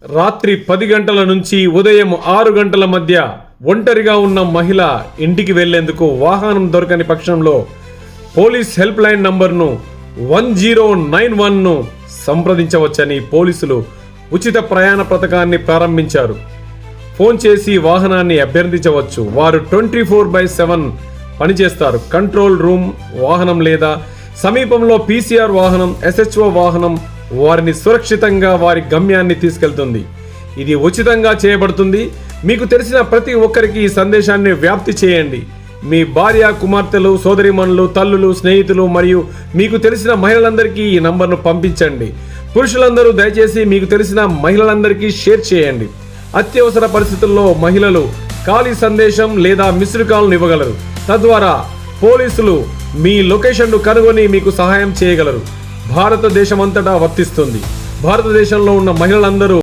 రాత్రి 10 గంటల నుంచి ఉదయం 6 గంటల మధ్య ఒంటరిగా ఉన్న మహిళ ఇంటికి వెళ్లేందుకు వాహనం దొరకని పక్షంలో పోలీస్ హెల్ప్ లైన్ నంబర్ను 1091ను సంప్రదించవచ్చని పోలీసులు ఉచిత ప్రయాణ పథకాన్ని ప్రారంభించారు. ఫోన్ చేసి వాహనాన్ని అభ్యర్థించవచ్చు. వారు 24/7 పనిచేస్తారు. కంట్రోల్ రూమ్ వాహనం లేదా సమీపంలో పీసీఆర్ వాహనం, SHO వాహనం వారిని సురక్షితంగా వారి గమ్యాన్ని తీసుకెళ్తుంది. ఇది ఉచితంగా చేయబడుతుంది. మీకు తెలిసిన ప్రతి ఒక్కరికి ఈ సందేశాన్ని వ్యాప్తి చేయండి. మీ భార్య, కుమార్తెలు, సోదరిమణులు, తల్లులు, స్నేహితులు మరియు మీకు తెలిసిన మహిళలందరికీ ఈ నంబర్ను పంపించండి. పురుషులందరూ దయచేసి మీకు తెలిసిన మహిళలందరికీ షేర్ చేయండి. అత్యవసర పరిస్థితుల్లో మహిళలు ఖాళీ సందేశం లేదా మిస్డ్ కాల్ను ఇవ్వగలరు. తద్వారా పోలీసులు మీ లొకేషన్ను కనుగొని మీకు సహాయం చేయగలరు. భారతదేశమంతటా వర్తిస్తుంది. భారతదేశంలో ఉన్న మహిళలందరూ